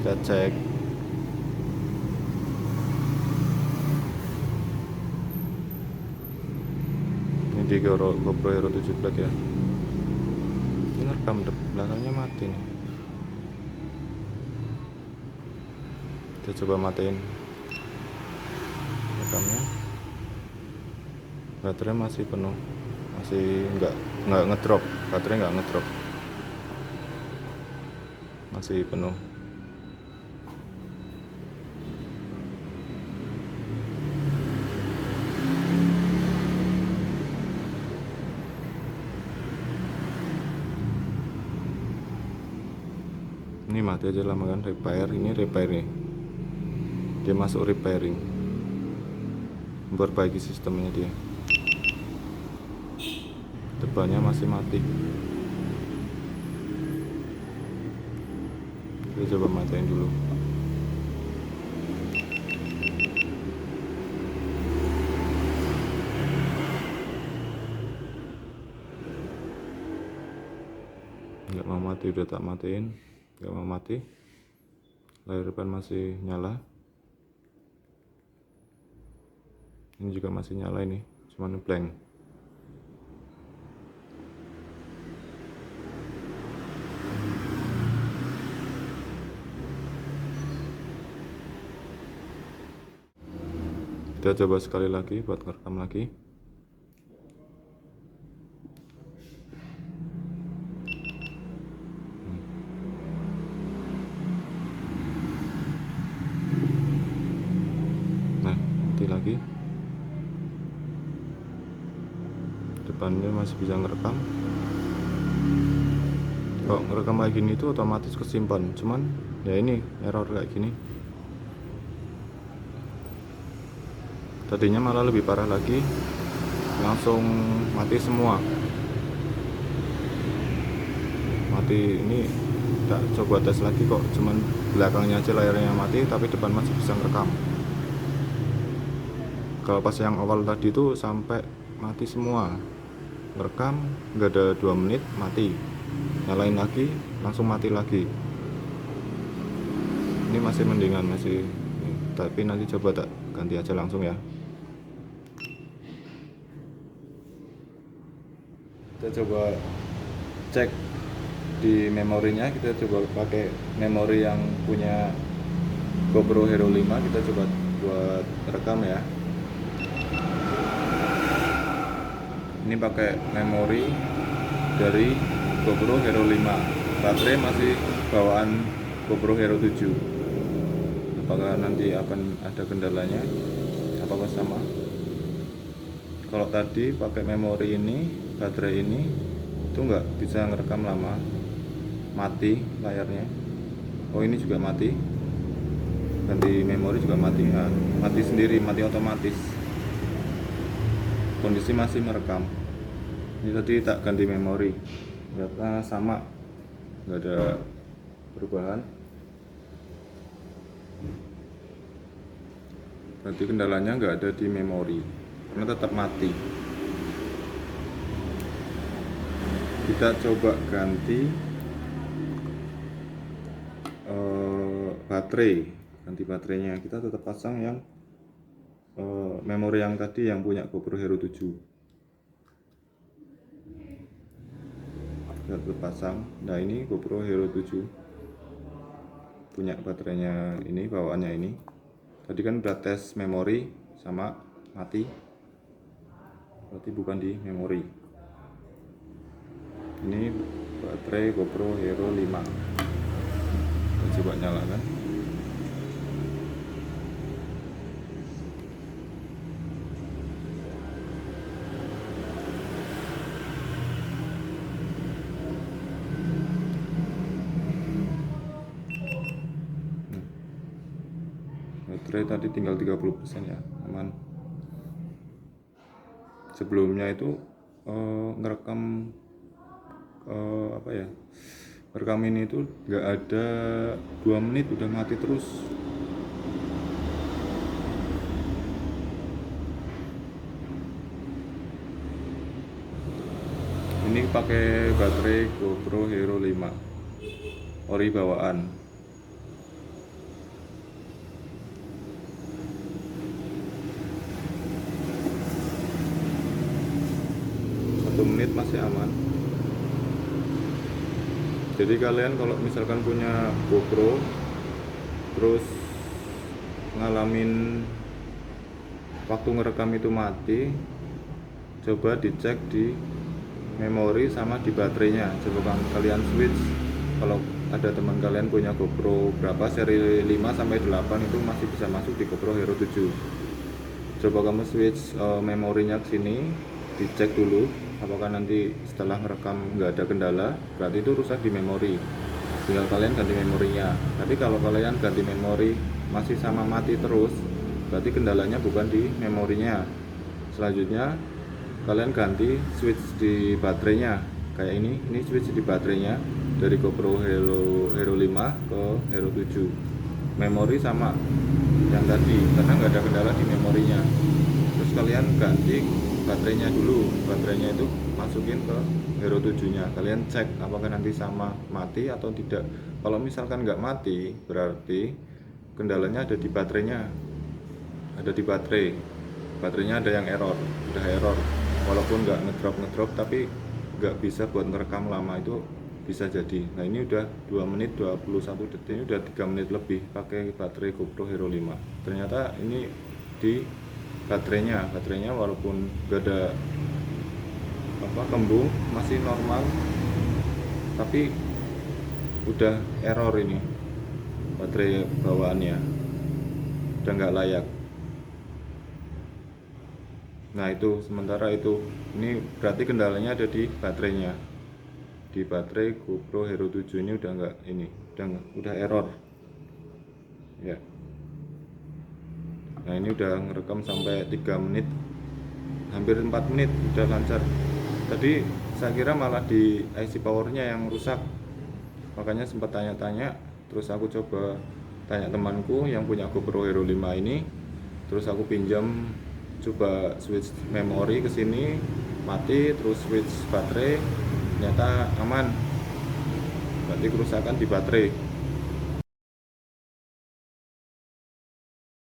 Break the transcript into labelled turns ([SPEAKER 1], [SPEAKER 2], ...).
[SPEAKER 1] kita cek. Ini di GoPro Hero 7 Black ya. Ini ngerekam, belakangnya mati nih. Kita coba matiin rekamnya. Baterai masih penuh, masih nggak ngedrop, baterai nggak ngedrop, masih penuh. Ini mati aja lama kan. Repair, ini repair nih, dia masuk repairing, memperbaiki sistemnya dia. Depannya masih mati. Kita coba matiin dulu. Nggak mau mati, udah tak matiin. Nggak mau mati. Layar depan masih nyala. Ini juga masih nyala, ini cuman blank. Kita coba sekali lagi buat ngerekam lagi. Nah, mati lagi. Depannya masih bisa ngerekam. Kok ngerekam kayak gini itu otomatis kesimpan, cuman ya ini error kayak gini. Tadinya malah lebih parah lagi, langsung mati semua. Mati ini tak coba tes lagi kok, cuman belakangnya aja layarnya mati, tapi depan masih bisa ngerekam. Kalau pas yang awal tadi itu sampai mati semua, ngerekam nggak ada 2 menit mati, nyalain lagi langsung mati lagi. Ini masih mendingan, masih, tapi nanti coba tak ganti aja langsung ya. Kita coba cek di memorinya. Kita coba pakai memori yang punya GoPro Hero 5. Kita coba buat rekam ya. Ini pakai memori dari GoPro Hero 5. Baterai masih bawaan GoPro Hero 7. Apakah nanti akan ada kendalanya? Apakah sama? Kalau tadi pakai memori ini, baterai ini itu nggak bisa ngerekam lama, mati layarnya. Oh, ini juga mati. Ganti memori juga mati, nah, mati sendiri, mati otomatis. Kondisi masih merekam. Ini tadi tak ganti memori, ternyata sama, nggak ada perubahan. Berarti kendalanya nggak ada di memori, karena tetap mati. Kita coba ganti baterai, ganti baterainya. Kita tetap pasang yang memori yang tadi yang punya GoPro Hero 7. Kita tetap pasang. Nah, ini GoPro Hero 7 punya baterainya ini, bawaannya ini. Tadi kan udah tes memori sama mati, berarti bukan di memori. Ini baterai GoPro Hero 5. Kita coba nyalakan. Baterai tadi tinggal 30% ya, aman. Sebelumnya itu ngerekam apa ya, ngerekam ini itu nggak ada 2 menit udah mati terus. Ini pakai baterai GoPro Hero 5 ori bawaan. masih aman. Jadi kalian kalau misalkan punya GoPro terus ngalamin waktu ngerekam itu mati, coba dicek di memori sama di baterainya. Coba kalian switch, kalau ada teman kalian punya GoPro berapa seri 5 sampai 8 itu masih bisa masuk di GoPro Hero 7. Coba kamu switch memorinya ke sini, dicek dulu apakah nanti setelah merekam nggak ada kendala, berarti itu rusak di memori, tinggal kalian ganti memorinya. Tapi kalau kalian ganti memori masih sama mati terus, berarti kendalanya bukan di memorinya. Selanjutnya kalian ganti switch di baterainya, kayak ini switch di baterainya dari GoPro Hero 5 ke Hero 7, memori sama yang tadi karena nggak ada kendala di memorinya. Terus kalian ganti baterainya dulu, baterainya itu masukin ke Hero 7 nya, kalian cek apakah nanti sama mati atau tidak. Kalau misalkan nggak mati, berarti kendalanya ada di baterainya, ada di baterainya ada yang error, udah error. Walaupun nggak ngedrop tapi nggak bisa buat merekam lama, itu bisa jadi. Nah ini udah 2 menit 21 detik, ini udah 3 menit lebih pakai baterai GoPro Hero 5. Ternyata ini di baterainya walaupun nggak ada kembung, masih normal, tapi udah error ini baterai bawaannya, udah nggak layak. Nah itu sementara itu, ini berarti kendalanya ada di baterainya, di baterai GoPro Hero 7 ini udah nggak ini, udah error ya. Nah ini udah ngerekam sampai 3 menit, hampir 4 menit, udah lancar. Tadi saya kira malah di IC powernya yang rusak, makanya sempat tanya-tanya. Terus aku coba tanya temanku yang punya GoPro Hero 5 ini, terus aku pinjam, coba switch memori ke sini mati, terus switch baterai ternyata aman, berarti kerusakan di baterai.